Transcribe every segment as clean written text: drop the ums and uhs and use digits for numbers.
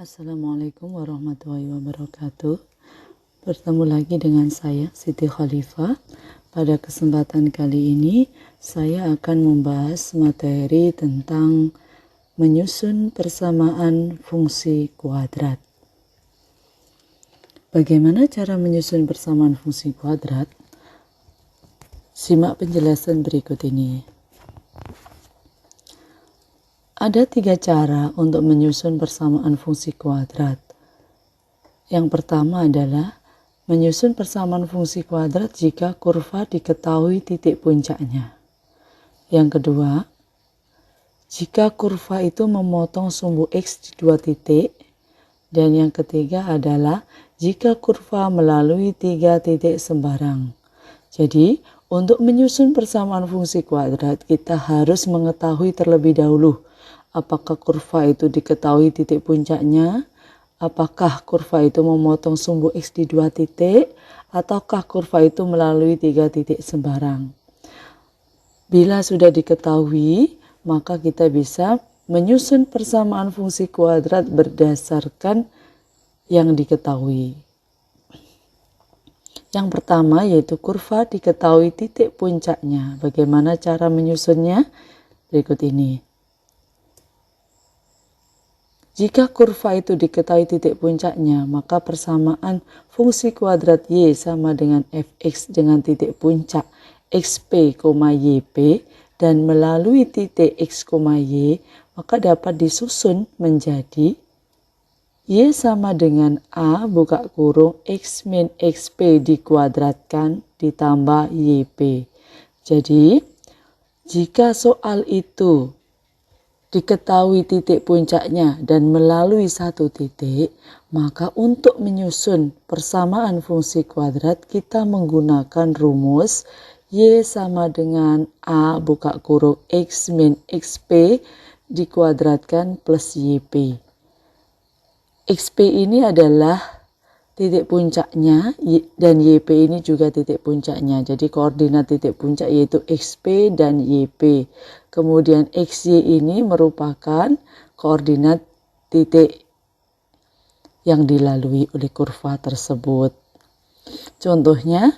Assalamualaikum warahmatullahi wabarakatuh. Bertemu lagi dengan saya Siti Khalifah. Pada kesempatan kali ini saya akan membahas materi tentang menyusun persamaan fungsi kuadrat. Bagaimana cara menyusun persamaan fungsi kuadrat? Simak penjelasan berikut ini. Ada 3 cara untuk menyusun persamaan fungsi kuadrat. Yang pertama adalah menyusun persamaan fungsi kuadrat jika kurva diketahui titik puncaknya. Yang kedua, jika kurva itu memotong sumbu X di 2 titik. Dan yang ketiga adalah jika kurva melalui 3 titik sembarang. Jadi, untuk menyusun persamaan fungsi kuadrat, kita harus mengetahui terlebih dahulu apakah kurva itu diketahui titik puncaknya, apakah kurva itu memotong sumbu X di 2 titik, ataukah kurva itu melalui 3 titik sembarang. Bila sudah diketahui, maka kita bisa menyusun persamaan fungsi kuadrat berdasarkan yang diketahui. Yang pertama yaitu kurva diketahui titik puncaknya. Bagaimana cara menyusunnya? Berikut ini. Jika kurva itu diketahui titik puncaknya, maka persamaan fungsi kuadrat Y sama dengan fx dengan titik puncak xp, yp dan melalui titik x, y, maka dapat disusun menjadi Y sama dengan A buka kurung X min XP dikuadratkan ditambah YP. Jadi, jika soal itu diketahui titik puncaknya dan melalui 1 titik, maka untuk menyusun persamaan fungsi kuadrat kita menggunakan rumus Y sama dengan A buka kurung X min XP dikuadratkan plus YP. XP ini adalah titik puncaknya dan YP ini juga titik puncaknya. Jadi koordinat titik puncak yaitu XP dan YP. Kemudian XY ini merupakan koordinat titik yang dilalui oleh kurva tersebut. Contohnya,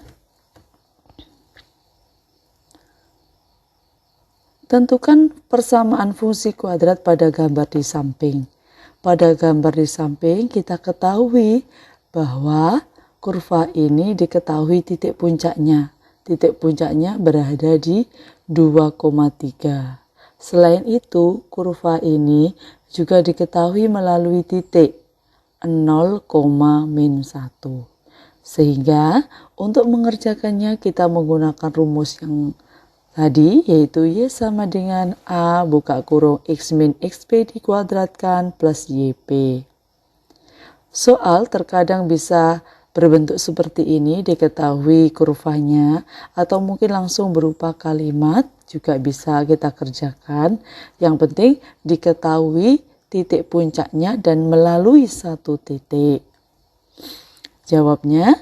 tentukan persamaan fungsi kuadrat pada gambar di samping. Pada gambar di samping kita ketahui bahwa kurva ini diketahui titik puncaknya. Titik puncaknya berada di 2,3. Selain itu, kurva ini juga diketahui melalui titik 0, min 1. Sehingga untuk mengerjakannya kita menggunakan rumus yang tadi yaitu Y sama dengan A buka kurung X min XP dikuadratkan plus YP. Soal terkadang bisa berbentuk seperti ini, diketahui kurvanya, atau mungkin langsung berupa kalimat juga bisa kita kerjakan. Yang penting diketahui titik puncaknya dan melalui 1 titik. Jawabnya,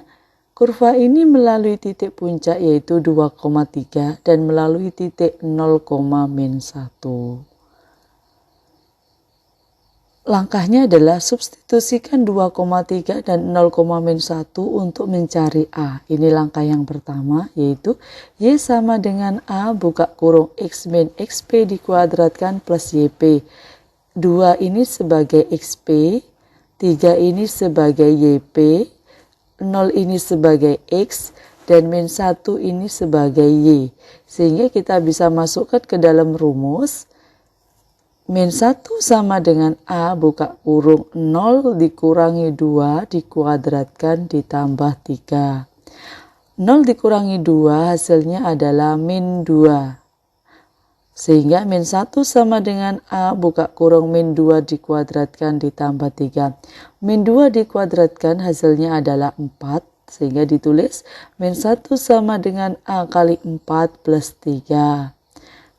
kurva ini melalui titik puncak yaitu 2,3 dan melalui titik 0, min 1. Langkahnya adalah substitusikan 2,3 dan 0, min 1 untuk mencari A. Ini langkah yang pertama yaitu Y sama dengan A buka kurung X min XP dikuadratkan plus YP. 2 ini sebagai XP, 3 ini sebagai YP, 0 ini sebagai X, dan min 1 ini sebagai Y. Sehingga kita bisa masukkan ke dalam rumus. Min 1 sama dengan A buka kurung 0 dikurangi 2 dikuadratkan ditambah 3. 0 dikurangi 2 hasilnya adalah min 2. Sehingga min 1 sama dengan A buka kurung min 2 dikuadratkan ditambah 3. Min 2 dikuadratkan hasilnya adalah 4. Sehingga ditulis min 1 sama dengan A kali 4 plus 3.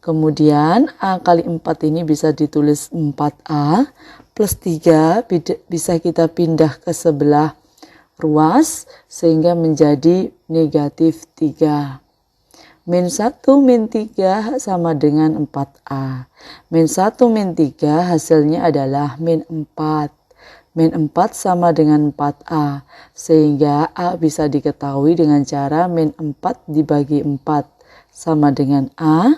Kemudian A kali 4 ini bisa ditulis 4A plus 3 bisa kita pindah ke sebelah ruas sehingga menjadi negatif 3. Min 1 min 3 sama dengan 4A. Min 1 min 3 hasilnya adalah min 4. Min 4 sama dengan 4A, sehingga A bisa diketahui dengan cara min 4 dibagi 4 sama dengan A,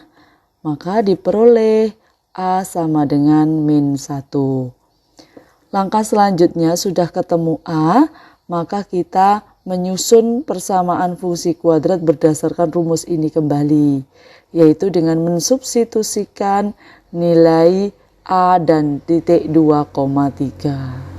maka diperoleh A sama dengan min 1. Langkah selanjutnya sudah ketemu A, maka kita menyusun persamaan fungsi kuadrat berdasarkan rumus ini kembali, yaitu dengan mensubstitusikan nilai A dan titik 2,3.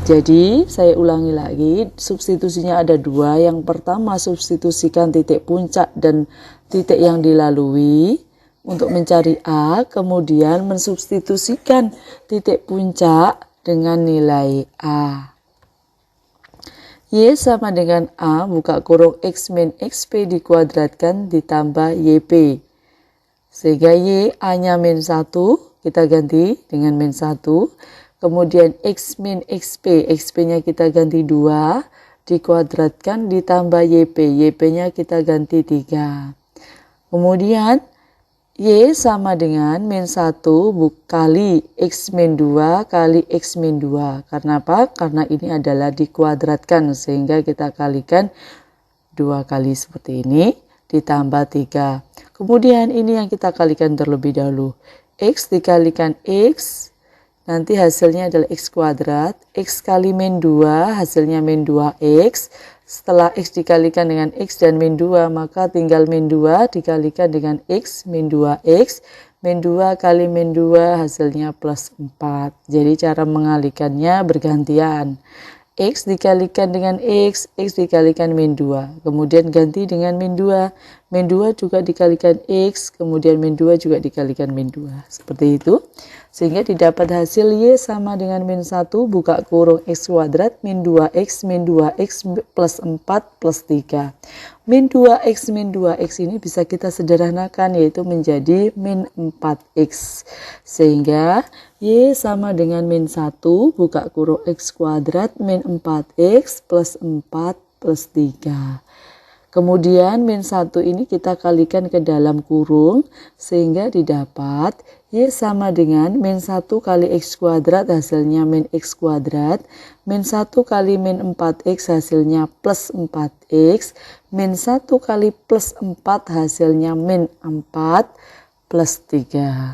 Jadi saya ulangi lagi, substitusinya ada dua. Yang pertama substitusikan titik puncak dan titik yang dilalui untuk mencari A, kemudian mensubstitusikan titik puncak dengan nilai A. Y sama dengan A buka kurung X min XP dikuadratkan ditambah YP. Sehingga Y A-nya min 1, kita ganti dengan min 1. Kemudian X min XP, XP-nya kita ganti 2, dikuadratkan ditambah YP. YP-nya kita ganti 3. Kemudian Y sama dengan min 1 kali X min 2 kali X min 2. Karena apa? Karena ini adalah dikuadratkan, sehingga kita kalikan 2 kali seperti ini ditambah 3. Kemudian ini yang kita kalikan terlebih dahulu. X dikalikan X, nanti hasilnya adalah X kuadrat. X kali min 2, hasilnya min 2X. Setelah X dikalikan dengan X dan min 2, maka tinggal min 2 dikalikan dengan X min 2X. Min 2 kali min 2 hasilnya plus 4. Jadi cara mengalikannya bergantian. X dikalikan dengan X dikalikan min 2. Kemudian ganti dengan min 2. Min 2 juga dikalikan X, kemudian min 2 juga dikalikan min 2. Seperti itu. Sehingga didapat hasil Y sama dengan min 1 buka kurung X kuadrat min 2X plus 4 plus 3. Min 2X ini bisa kita sederhanakan, yaitu menjadi min 4X. Sehingga Y sama dengan min 1 buka kurung X kuadrat min 4X plus 4 plus 3. Kemudian min 1 ini kita kalikan ke dalam kurung, sehingga didapat Y sama dengan min 1 kali X kuadrat hasilnya min X kuadrat, min 1 kali min 4X hasilnya plus 4X, min 1 kali plus 4 hasilnya min 4 plus 3.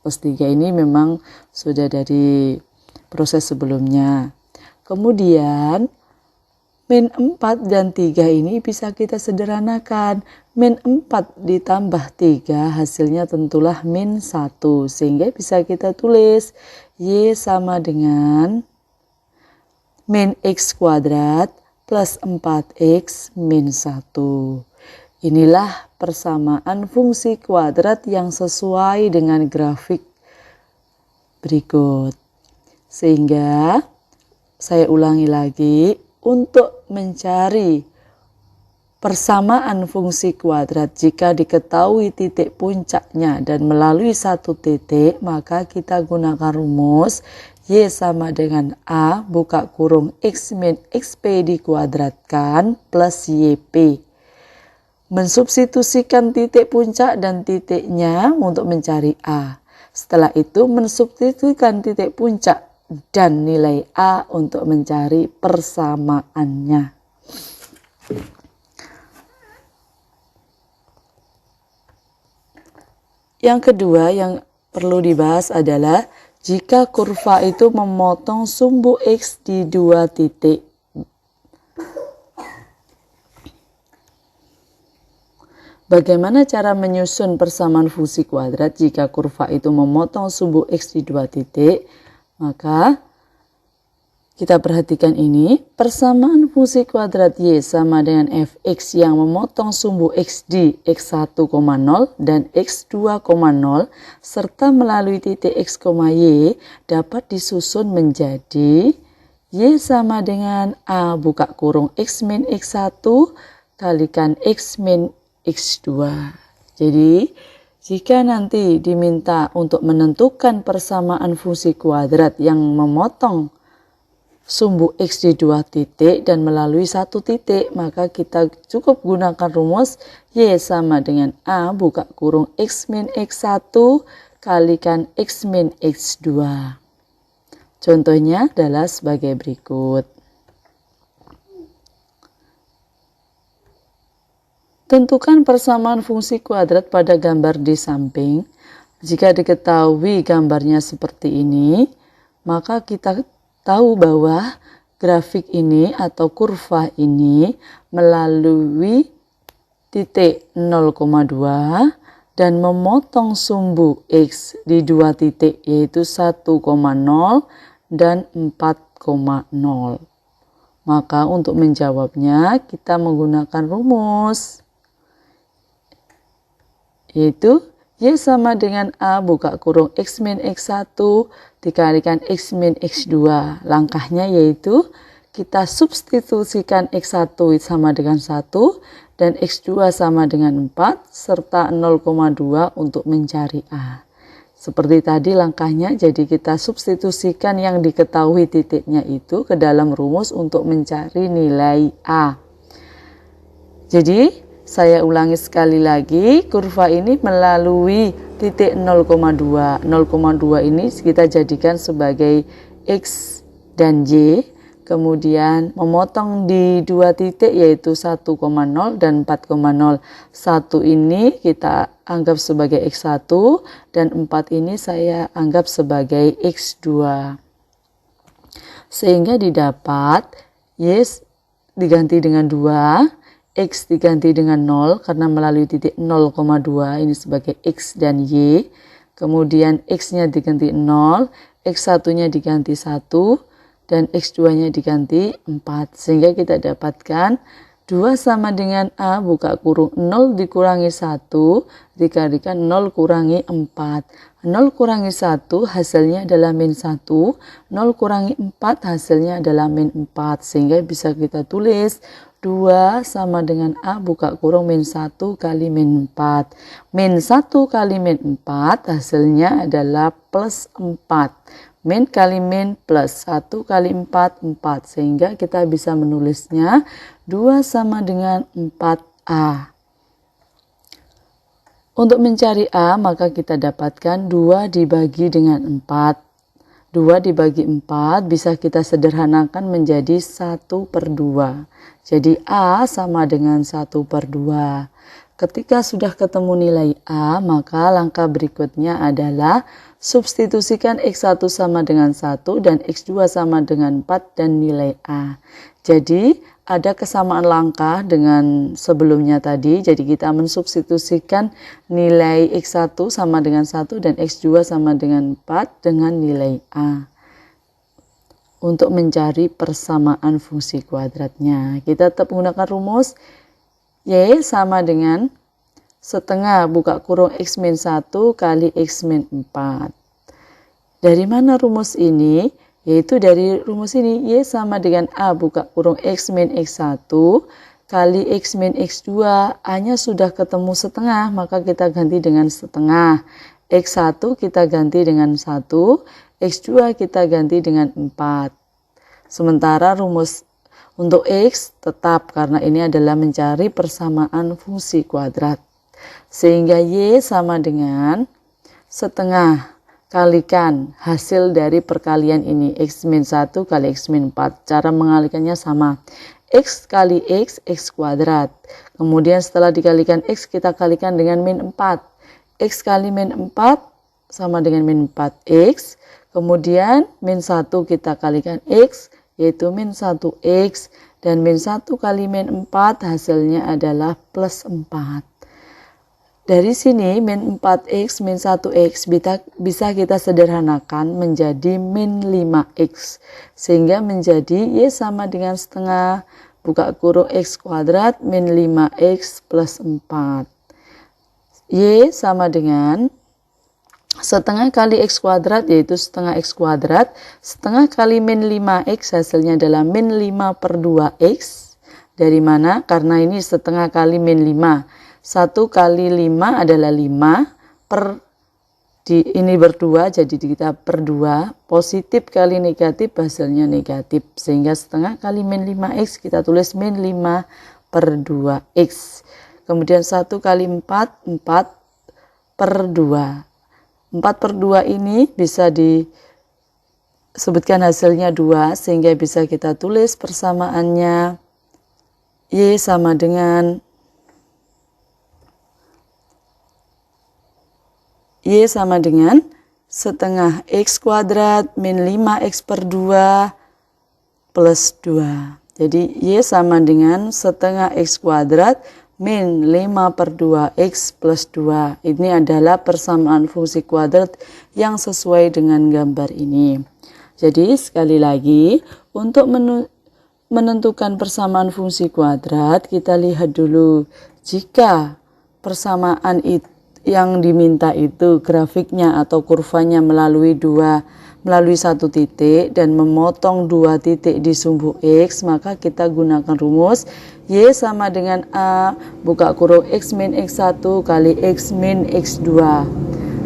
Plus 3 ini memang sudah dari proses sebelumnya. Kemudian min 4 dan 3 ini bisa kita sederhanakan. Min 4 ditambah 3 hasilnya tentulah min 1. Sehingga bisa kita tulis Y sama dengan min X kuadrat plus 4X min 1. Inilah persamaan fungsi kuadrat yang sesuai dengan grafik berikut. Sehingga saya ulangi lagi, untuk mencari persamaan fungsi kuadrat jika diketahui titik puncaknya dan melalui satu titik, maka kita gunakan rumus Y sama dengan A buka kurung X min XP dikuadratkan plus YP. Mensubstitusikan titik puncak dan titiknya untuk mencari A. Setelah itu mensubstitusikan titik puncak dan nilai A untuk mencari persamaannya. Yang kedua yang perlu dibahas adalah jika kurva itu memotong sumbu X di dua titik. Bagaimana cara menyusun persamaan fungsi kuadrat jika kurva itu memotong sumbu X di dua titik? Maka kita perhatikan ini, persamaan fungsi kuadrat Y sama dengan fx yang memotong sumbu X di X1, dan X2, serta melalui titik X, Y dapat disusun menjadi Y sama dengan A buka kurung X min X1 kalikan X min X2. Jadi jika nanti diminta untuk menentukan persamaan fungsi kuadrat yang memotong sumbu X di dua titik dan melalui satu titik, maka kita cukup gunakan rumus Y sama dengan A buka kurung X min X1 kalikan X min X2. Contohnya adalah sebagai berikut. Tentukan persamaan fungsi kuadrat pada gambar di samping. Jika diketahui gambarnya seperti ini, maka kita tahu bahwa grafik ini atau kurva ini melalui titik 0,2 dan memotong sumbu X di dua titik yaitu 1,0 dan 4,0. Maka untuk menjawabnya kita menggunakan rumus yaitu Y sama dengan A buka kurung X min X1 dikalikan X min X2. Langkahnya yaitu kita substitusikan X1 sama dengan 1 dan X2 sama dengan 4 serta 0,2 untuk mencari A. Seperti tadi langkahnya, jadi kita substitusikan yang diketahui titiknya itu ke dalam rumus untuk mencari nilai A. Jadi saya ulangi sekali lagi, kurva ini melalui titik 0,2. 0,2 ini kita jadikan sebagai X dan Y. Kemudian memotong di dua titik yaitu 1,0 dan 4,0. 1 ini kita anggap sebagai X1 dan 4 ini saya anggap sebagai X2. Sehingga didapat Y diganti dengan 2, X diganti dengan 0 karena melalui titik 0,2 ini sebagai X dan Y. Kemudian X-nya diganti 0, X1-nya diganti 1, dan X2-nya diganti 4. Sehingga kita dapatkan 2 sama dengan A buka kurung 0 dikurangi 1 dikalikan 0 kurangi 4. 0 kurangi 1 hasilnya adalah min 1. 0 kurangi 4 hasilnya adalah min 4. Sehingga bisa kita tulis 2 sama dengan A buka kurung min 1 kali min 4. Min 1 kali min 4 hasilnya adalah plus 4. Min kali min plus 1 kali 4, 4. Sehingga kita bisa menulisnya 2 sama dengan 4A. Untuk mencari A, maka kita dapatkan 2 dibagi dengan 4. 2 dibagi 4 bisa kita sederhanakan menjadi 1/2. Jadi A sama dengan 1/2. Ketika sudah ketemu nilai A, maka langkah berikutnya adalah substitusikan X1 sama dengan 1 dan X2 sama dengan 4 dan nilai A. Jadi ada kesamaan langkah dengan sebelumnya tadi. Jadi kita mensubstitusikan nilai X1 sama dengan 1 dan X2 sama dengan 4 dengan nilai A. Untuk mencari persamaan fungsi kuadratnya, kita tetap menggunakan rumus Y sama dengan setengah buka kurung X min 1 kali X min 4. Dari mana rumus ini? Yaitu dari rumus ini Y sama dengan A buka kurung X min X1 kali X min X2. A-nya sudah ketemu setengah, maka kita ganti dengan setengah. X1 kita ganti dengan 1, X2 kita ganti dengan 4. Sementara rumus untuk X tetap karena ini adalah mencari persamaan fungsi kuadrat. Sehingga Y sama dengan setengah kalikan hasil dari perkalian ini. X min 1 kali X min 4. Cara mengalikannya sama. X kali X, X kuadrat. Kemudian setelah dikalikan X kita kalikan dengan min 4. X kali min 4 sama dengan min 4X. Kemudian min 1 kita kalikan X yaitu min 1x dan min 1 kali min 4 hasilnya adalah plus 4. Dari sini min 4x min 1x bisa kita sederhanakan menjadi min 5x sehingga menjadi Y sama dengan setengah buka kurung X kuadrat min 5x plus 4. Y sama dengan setengah kali X kuadrat yaitu setengah X kuadrat. Setengah kali min 5X hasilnya adalah min 5/2X. Dari mana? Karena ini setengah kali min 5. 1 kali 5 adalah 5. Ini berdua jadi kita per 2. Positif kali negatif hasilnya negatif. Sehingga setengah kali min 5X kita tulis min 5/2X. Kemudian 1 kali 4, 4/2. 4/2 ini bisa sebutkan hasilnya 2, sehingga bisa kita tulis persamaannya Y sama dengan setengah X kuadrat min 5X per 2 plus 2. Jadi Y sama dengan setengah X kuadrat min 5 per 2X plus 2. Ini adalah persamaan fungsi kuadrat yang sesuai dengan gambar ini. Jadi sekali lagi, untuk menentukan persamaan fungsi kuadrat, kita lihat dulu jika persamaan yang diminta itu grafiknya atau kurvanya melalui satu titik dan memotong 2 titik di sumbu X, maka kita gunakan rumus Y sama dengan A buka kurung X min X1 kali X min X2.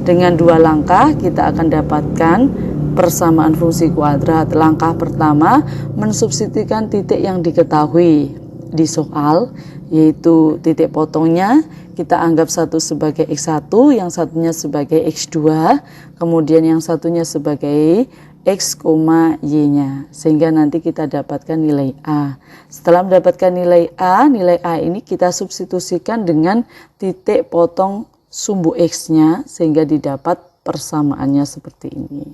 Dengan 2 langkah kita akan dapatkan persamaan fungsi kuadrat. Langkah pertama, mensubstitusikan titik yang diketahui di soal, yaitu titik potongnya kita anggap satu sebagai X1, yang satunya sebagai X2, kemudian yang satunya sebagai X, Y-nya, sehingga nanti kita dapatkan nilai A. Setelah mendapatkan nilai A ini kita substitusikan dengan titik potong sumbu X-nya, sehingga didapat persamaannya seperti ini.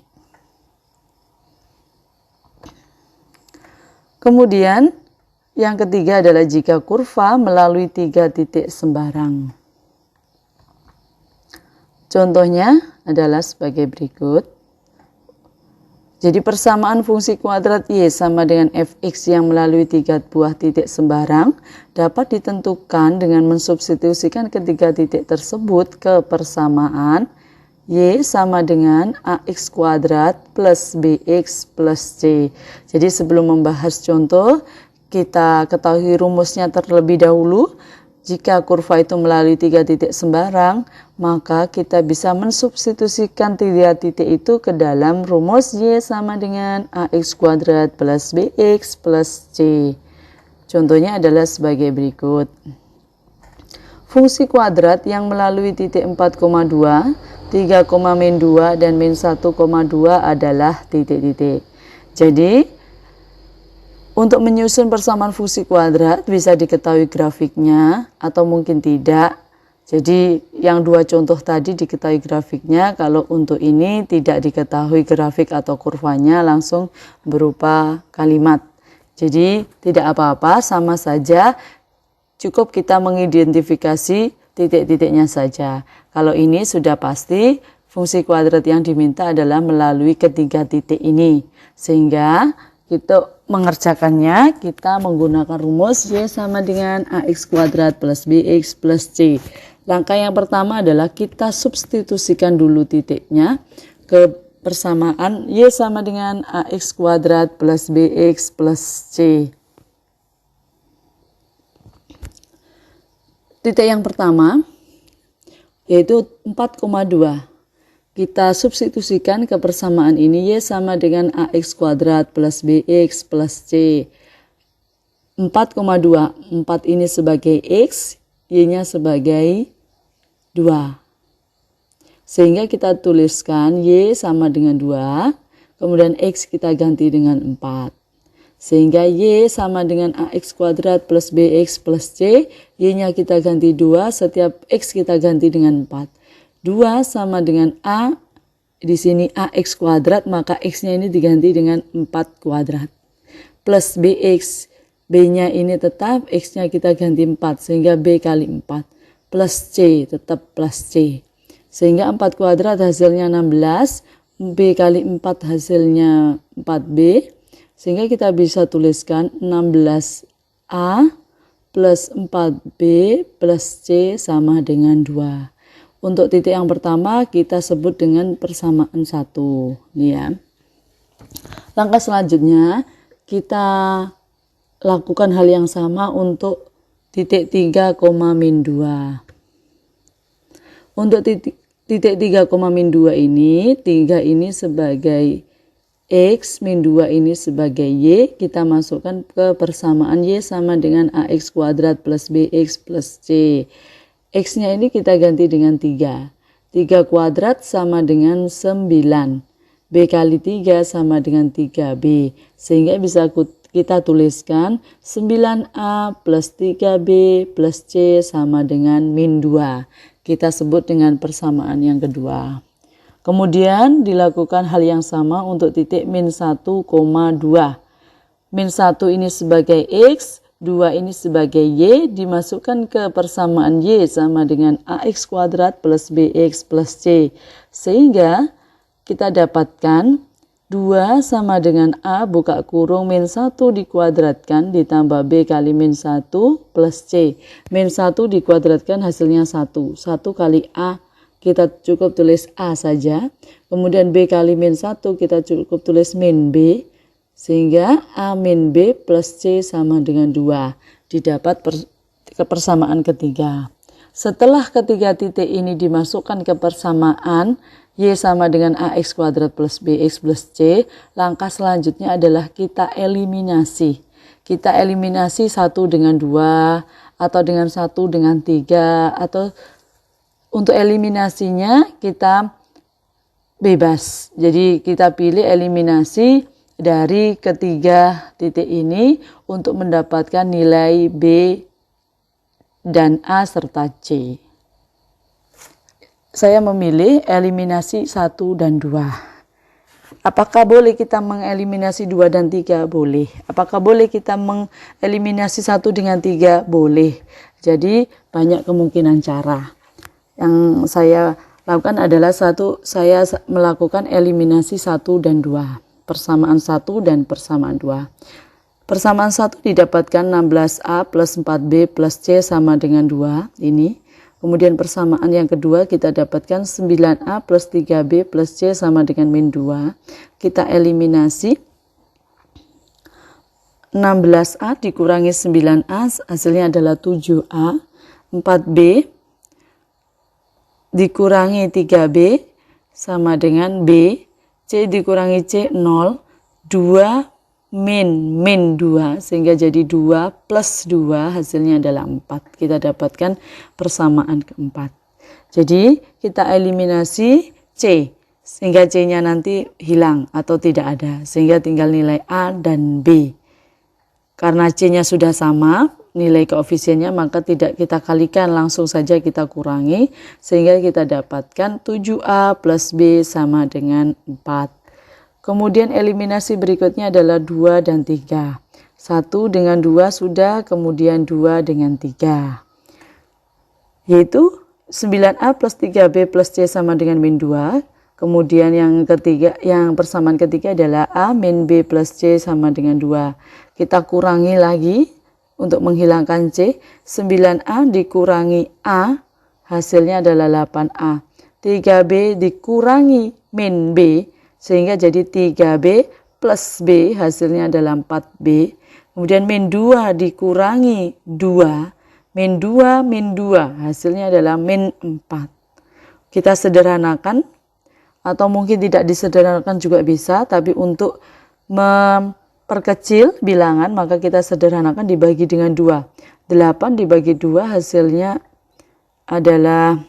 Kemudian yang ketiga adalah jika kurva melalui 3 titik sembarang. Contohnya adalah sebagai berikut. Jadi persamaan fungsi kuadrat Y sama dengan fx yang melalui 3 buah titik sembarang dapat ditentukan dengan mensubstitusikan ketiga titik tersebut ke persamaan Y sama dengan AX kuadrat plus BX plus C. Jadi sebelum membahas contoh, kita ketahui rumusnya terlebih dahulu. Jika kurva itu melalui 3 titik sembarang, maka kita bisa mensubstitusikan 3 titik itu ke dalam rumus Y sama dengan AX kuadrat plus BX plus C. Contohnya adalah sebagai berikut. Fungsi kuadrat yang melalui titik 4,2, 3,-2 dan -1,2 adalah titik-titik. Jadi, untuk menyusun persamaan fungsi kuadrat bisa diketahui grafiknya atau mungkin tidak. Jadi yang 2 contoh tadi diketahui grafiknya, kalau untuk ini tidak diketahui grafik atau kurvanya, langsung berupa kalimat. Jadi tidak apa-apa, sama saja, cukup kita mengidentifikasi titik-titiknya saja. Kalau ini sudah pasti fungsi kuadrat yang diminta adalah melalui ketiga titik ini, sehingga kita mengerjakannya, kita menggunakan rumus Y sama dengan AX kuadrat plus BX plus C. Langkah yang pertama adalah kita substitusikan dulu titiknya ke persamaan Y sama dengan AX kuadrat plus BX plus C. Titik yang pertama yaitu 4,2. Kita substitusikan ke persamaan ini Y sama dengan AX kuadrat plus BX plus C. 4,2. 4 ini sebagai X, Y-nya sebagai 2. Sehingga kita tuliskan Y sama dengan 2, kemudian X kita ganti dengan 4. Sehingga Y sama dengan AX kuadrat plus BX plus C, Y-nya kita ganti 2, setiap X kita ganti dengan 4. 2 sama dengan A, di sini AX kuadrat, maka X-nya ini diganti dengan 4 kuadrat. Plus BX, B-nya ini tetap, X-nya kita ganti 4, sehingga B kali 4. Plus C, tetap plus C. Sehingga 4 kuadrat hasilnya 16, B kali 4 hasilnya 4B, sehingga kita bisa tuliskan 16A plus 4B plus C sama dengan 2. Untuk titik yang pertama kita sebut dengan persamaan 1. Ini ya. Langkah selanjutnya kita lakukan hal yang sama untuk titik 3, min 2. Untuk titik 3, min 2 ini, 3 ini sebagai X, min 2 ini sebagai Y, kita masukkan ke persamaan Y sama dengan AX kuadrat plus BX plus C. X-nya ini kita ganti dengan 3. 3 kuadrat sama dengan 9. B kali 3 sama dengan 3B. Sehingga bisa kita tuliskan 9A plus 3B plus C sama dengan min 2. Kita sebut dengan persamaan yang kedua. Kemudian dilakukan hal yang sama untuk titik min 1,2. Min 1 ini sebagai X, 2 ini sebagai Y, dimasukkan ke persamaan Y sama dengan AX kuadrat plus BX plus C. Sehingga kita dapatkan 2 sama dengan A buka kurung min 1 dikuadratkan ditambah B kali min 1 plus C. Min 1 dikuadratkan hasilnya 1. 1 kali A kita cukup tulis A saja. Kemudian B kali min 1 kita cukup tulis min B. Sehingga A min B plus C sama dengan 2. Didapat persamaan ketiga. Setelah ketiga titik ini dimasukkan ke persamaan Y sama dengan AX kuadrat plus BX plus C, langkah selanjutnya adalah kita eliminasi. Kita eliminasi 1 dengan 2, atau dengan 1 dengan 3, atau untuk eliminasinya kita bebas. Jadi kita pilih eliminasi dari ketiga titik ini untuk mendapatkan nilai B dan A serta C. Saya memilih eliminasi 1 dan 2. Apakah boleh kita mengeliminasi 2 dan 3? Boleh. Apakah boleh kita mengeliminasi 1 dengan 3? Boleh. Jadi banyak kemungkinan cara. Yang saya lakukan adalah saya melakukan eliminasi 1 dan 2. Persamaan 1 dan persamaan 2. Persamaan 1 didapatkan 16A plus 4B plus C sama dengan 2. Ini. Kemudian persamaan yang kedua kita dapatkan 9A plus 3B plus C sama dengan min 2. Kita eliminasi 16A dikurangi 9A hasilnya adalah 7A. 4B dikurangi 3B sama dengan B. C dikurangi C 0. 2 min 2 sehingga jadi 2 plus 2 hasilnya adalah 4. Kita dapatkan persamaan keempat. Jadi kita eliminasi C sehingga C-nya nanti hilang atau tidak ada sehingga tinggal nilai A dan B. Karena C-nya sudah sama nilai koefisiennya maka tidak kita kalikan, langsung saja kita kurangi sehingga kita dapatkan 7A plus B sama dengan 4. Kemudian eliminasi berikutnya adalah 2 dan 3. 1 dengan 2 sudah, kemudian 2 dengan 3. Yaitu 9A plus 3B plus C sama dengan min 2. Kemudian yang persamaan ketiga adalah A min B plus C sama dengan 2. Kita kurangi lagi untuk menghilangkan C. 9A dikurangi A, hasilnya adalah 8A. 3B dikurangi min B, sehingga jadi 3B plus B hasilnya adalah 4B. Kemudian min 2 dikurangi 2. Min 2 hasilnya adalah min 4. Kita sederhanakan atau mungkin tidak disederhanakan juga bisa. Tapi untuk memperkecil bilangan maka kita sederhanakan dibagi dengan 2. 8 dibagi 2 hasilnya adalah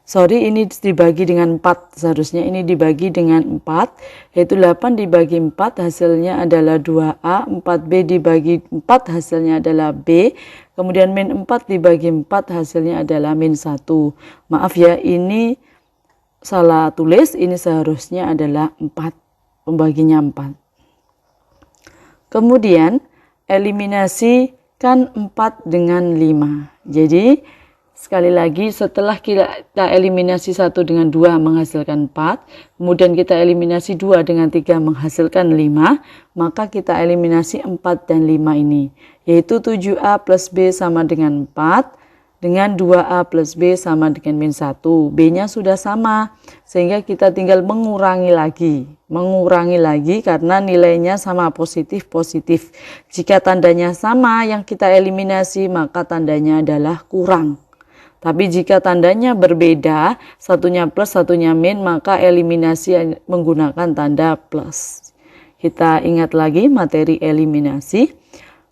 ini dibagi dengan 4 seharusnya. Ini dibagi dengan 4, yaitu 8 dibagi 4 hasilnya adalah 2A, 4B dibagi 4 hasilnya adalah B, kemudian min 4 dibagi 4 hasilnya adalah min 1. Maaf ya, ini salah tulis, ini seharusnya adalah 4, pembaginya 4. Kemudian eliminasikan 4 dengan 5. Jadi sekali lagi, setelah kita eliminasi 1 dengan 2 menghasilkan 4, kemudian kita eliminasi 2 dengan 3 menghasilkan 5, maka kita eliminasi 4 dan 5 ini, yaitu 7A plus B sama dengan 4, dengan 2A plus B sama dengan min 1. B-nya sudah sama, sehingga kita tinggal mengurangi lagi karena nilainya sama, positif-positif. Jika tandanya sama yang kita eliminasi, maka tandanya adalah kurang. Tapi jika tandanya berbeda, satunya plus, satunya min, maka eliminasi menggunakan tanda plus. Kita ingat lagi materi eliminasi.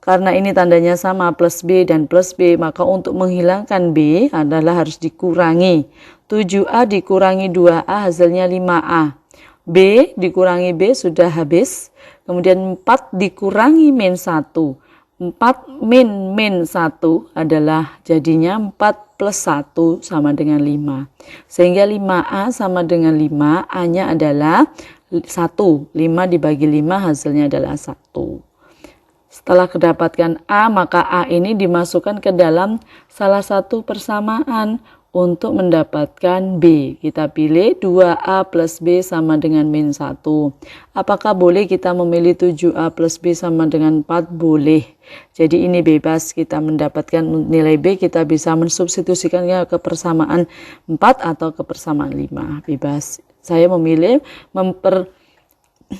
Karena ini tandanya sama plus B dan plus B, maka untuk menghilangkan B adalah harus dikurangi. 7A dikurangi 2A hasilnya 5A. B dikurangi B sudah habis. Kemudian 4 dikurangi min 1. 4 min 1 adalah jadinya 4 plus 1 sama dengan 5. Sehingga 5A sama dengan 5, A-nya adalah 1. 5 dibagi 5 hasilnya adalah 1. Setelah kedapatkan A, maka A ini dimasukkan ke dalam salah satu persamaan untuk mendapatkan B. Kita pilih 2A plus B sama dengan min 1. Apakah boleh kita memilih 7A plus B sama dengan 4? Boleh. Jadi ini bebas, kita mendapatkan nilai B, kita bisa mensubstitusikannya ke persamaan 4 atau ke persamaan 5. Bebas. Saya memilih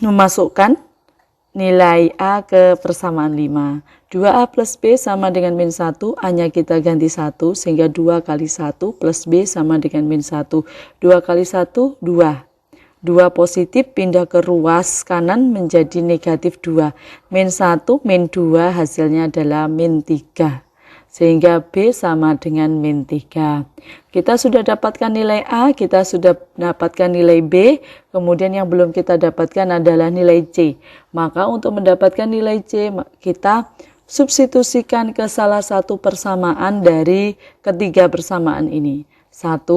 memasukkan nilai A ke persamaan 5. 2A plus B sama dengan min 1, A-nya kita ganti 1, sehingga 2 kali 1 plus B sama dengan min 1. 2 kali 1, 2. 2 positif pindah ke ruas kanan menjadi negatif 2. Min 1, min 2 hasilnya adalah min 3. Sehingga B sama dengan min 3. Kita sudah dapatkan nilai A, kita sudah dapatkan nilai B, kemudian yang belum kita dapatkan adalah nilai C. Maka untuk mendapatkan nilai C, kita substitusikan ke salah satu persamaan dari ketiga persamaan ini. 1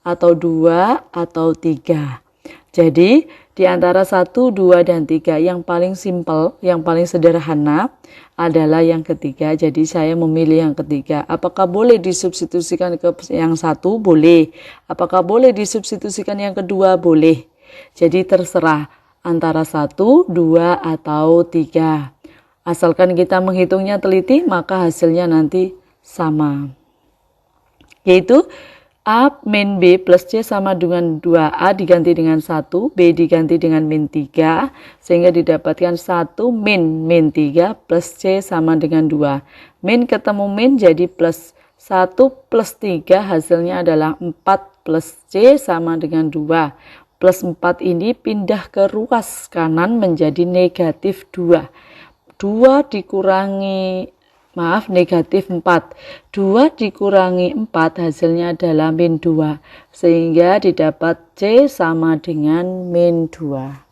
atau 2 atau 3. Jadi di antara 1, 2, dan 3 yang paling simpel, yang paling sederhana adalah yang ketiga. Jadi saya memilih yang ketiga. Apakah boleh disubstitusikan ke yang 1? Boleh. Apakah boleh disubstitusikan yang kedua? Boleh. Jadi terserah antara 1, 2, atau 3. Asalkan kita menghitungnya teliti, maka hasilnya nanti sama. Yaitu A min B plus C sama dengan 2A diganti dengan 1, B diganti dengan min 3, sehingga didapatkan 1 min 3 plus C sama dengan 2. Min ketemu min jadi plus 1 plus 3 hasilnya adalah 4 plus C sama dengan 2. Plus 4 ini pindah ke ruas kanan menjadi negatif 2. 2 dikurangi negatif 4. 2 dikurangi 4 hasilnya adalah min 2. Sehingga didapat C sama dengan min 2.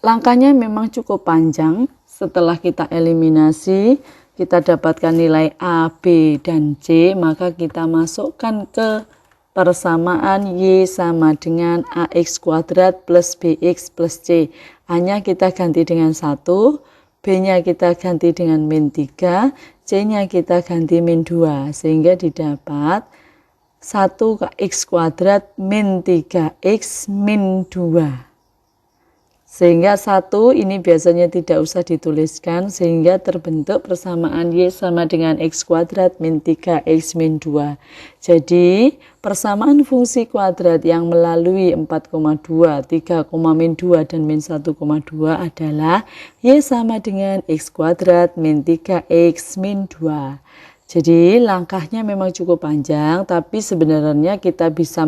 Langkahnya memang cukup panjang. Setelah kita eliminasi, kita dapatkan nilai A, B, dan C, maka kita masukkan ke persamaan Y sama dengan AX kuadrat plus BX plus C. A-nya kita ganti dengan 1, B-nya kita ganti dengan min 3, C-nya kita ganti min 2. Sehingga didapat 1x kuadrat min 3x min 2. Sehingga 1 ini biasanya tidak usah dituliskan, sehingga terbentuk persamaan Y sama dengan X kuadrat min 3X min 2. Jadi persamaan fungsi kuadrat yang melalui 4,2, 3, min 2, dan min 1,2 adalah Y sama dengan X kuadrat min 3X min 2. Jadi langkahnya memang cukup panjang, tapi sebenarnya kita bisa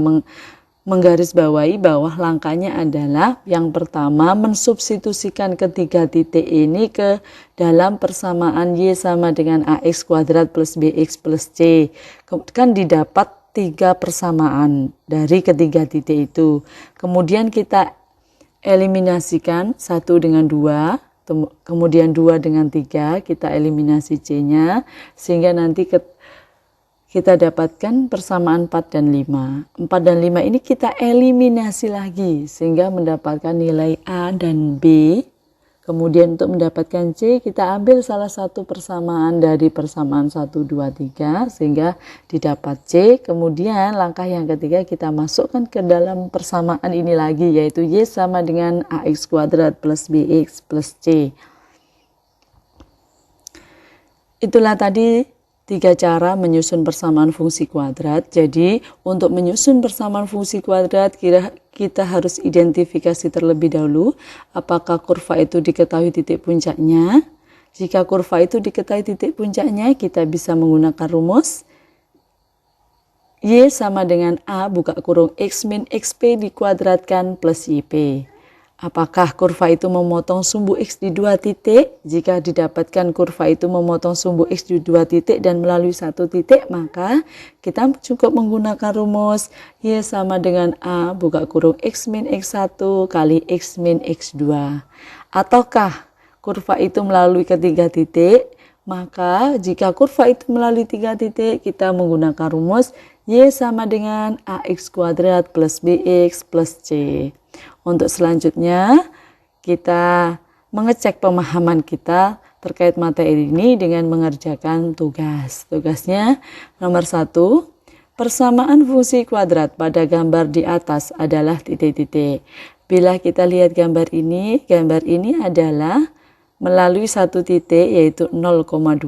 menggarisbawahi bahwa langkahnya adalah yang pertama mensubstitusikan ketiga titik ini ke dalam persamaan Y sama dengan AX kuadrat plus BX plus C. Kan didapat 3 persamaan dari ketiga titik itu. Kemudian kita eliminasikan 1 dengan 2, kemudian 2 dengan 3, kita eliminasi C-nya, sehingga nanti kita dapatkan persamaan 4 dan 5. 4 dan 5 ini kita eliminasi lagi sehingga mendapatkan nilai A dan B. Kemudian untuk mendapatkan C kita ambil salah satu persamaan dari persamaan 1, 2, 3 sehingga didapat C. Kemudian langkah yang ketiga kita masukkan ke dalam persamaan ini lagi, yaitu Y sama dengan AX kuadrat plus BX plus C. Itulah tadi 3 cara menyusun persamaan fungsi kuadrat. Jadi untuk menyusun persamaan fungsi kuadrat kita harus identifikasi terlebih dahulu apakah kurva itu diketahui titik puncaknya. Jika kurva itu diketahui titik puncaknya, kita bisa menggunakan rumus Y sama dengan A buka kurung X min XP dikuadratkan plus YP. Apakah kurva itu memotong sumbu X di 2 titik? Jika didapatkan kurva itu memotong sumbu X di 2 titik dan melalui 1 titik, maka kita cukup menggunakan rumus Y sama dengan A buka kurung X min X1 kali X min X2. Ataukah kurva itu melalui ketiga titik? Maka jika kurva itu melalui 3 titik, kita menggunakan rumus Y sama dengan AX kuadrat plus BX plus C. Untuk selanjutnya, kita mengecek pemahaman kita terkait materi ini dengan mengerjakan tugas. Tugasnya nomor 1, persamaan fungsi kuadrat pada gambar di atas adalah titik-titik. Bila kita lihat gambar ini adalah melalui 1 titik yaitu 0,2,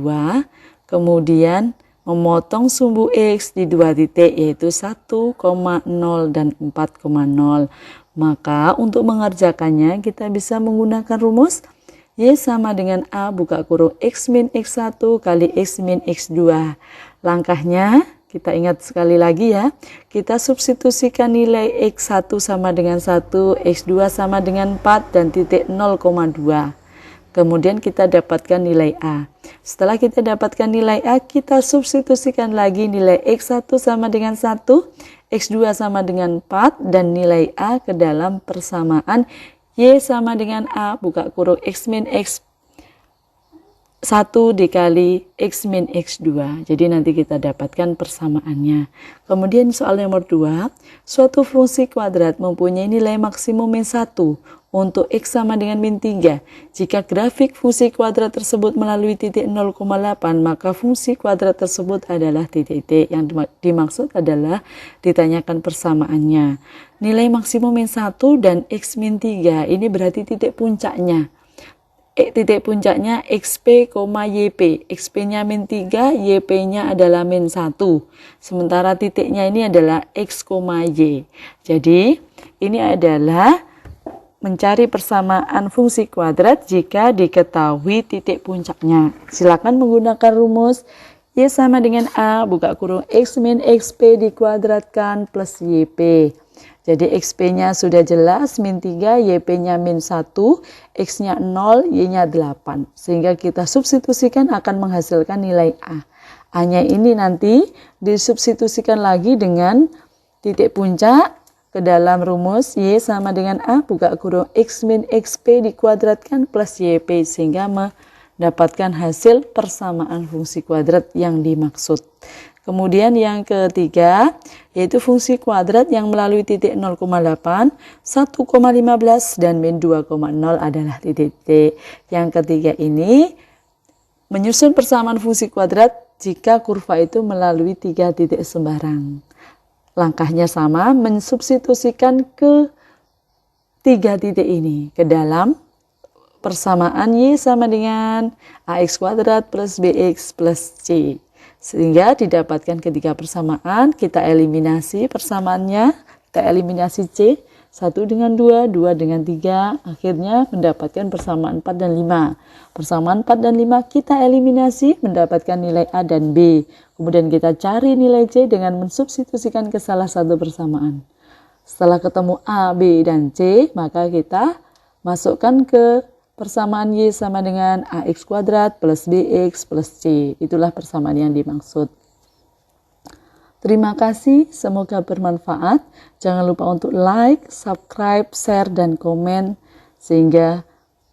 kemudian memotong sumbu X di 2 titik yaitu 1,0 dan 4,0. Maka untuk mengerjakannya kita bisa menggunakan rumus Y sama dengan A buka kurung X min X1 kali X min X2. Langkahnya kita ingat sekali lagi ya, kita substitusikan nilai X1 sama dengan 1, X2 sama dengan 4 dan titik 0,2. Kemudian kita dapatkan nilai A. Setelah kita dapatkan nilai A, kita substitusikan lagi nilai X1 sama dengan 1, X2 sama dengan 4, dan nilai A ke dalam persamaan Y sama dengan A buka kurung X min X1 dikali X min X2. Jadi nanti kita dapatkan persamaannya. Kemudian soal nomor 2, suatu fungsi kuadrat mempunyai nilai maksimum min 1 untuk X sama dengan min 3. Jika grafik fungsi kuadrat tersebut melalui titik 0,8, maka fungsi kuadrat tersebut adalah titik-titik. Yang dimaksud adalah ditanyakan persamaannya. Nilai maksimum min 1 dan X min 3 ini berarti titik puncaknya. Titik puncaknya XP, YP. XP-nya min 3, YP-nya adalah min 1. Sementara titiknya ini adalah X, Y. Jadi, ini adalah mencari persamaan fungsi kuadrat jika diketahui titik puncaknya. Silakan menggunakan rumus Y sama dengan A buka kurung X min XP dikuadratkan plus YP. Jadi XP-nya sudah jelas, min 3, YP-nya min 1, X-nya 0, Y-nya 8. Sehingga kita substitusikan akan menghasilkan nilai A. A-nya ini nanti disubstitusikan lagi dengan titik puncak ke dalam rumus Y sama dengan A buka kurung X min XP dikuadratkan plus YP. Sehingga mendapatkan hasil persamaan fungsi kuadrat yang dimaksud. Kemudian yang ketiga, yaitu fungsi kuadrat yang melalui titik 0,8, 1,15 dan min 2,0 adalah titik-titik. Yang ketiga ini menyusun persamaan fungsi kuadrat jika kurva itu melalui 3 titik sembarang. Langkahnya sama, mensubstitusikan ke 3 titik ini ke dalam persamaan Y sama dengan AX kuadrat plus BX plus C. Sehingga didapatkan ketiga persamaan, kita eliminasi persamaannya, kita eliminasi C, 1 dengan 2, 2 dengan 3, akhirnya mendapatkan persamaan 4 dan 5. Persamaan 4 dan 5 kita eliminasi, mendapatkan nilai A dan B. Kemudian kita cari nilai C dengan mensubstitusikan ke salah satu persamaan. Setelah ketemu A, B, dan C, maka kita masukkan ke persamaan Y sama dengan AX kuadrat plus BX plus C. Itulah persamaan yang dimaksud. Terima kasih, semoga bermanfaat. Jangan lupa untuk like, subscribe, share, dan komen sehingga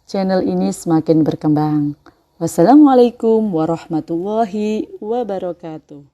channel ini semakin berkembang. Wassalamualaikum warahmatullahi wabarakatuh.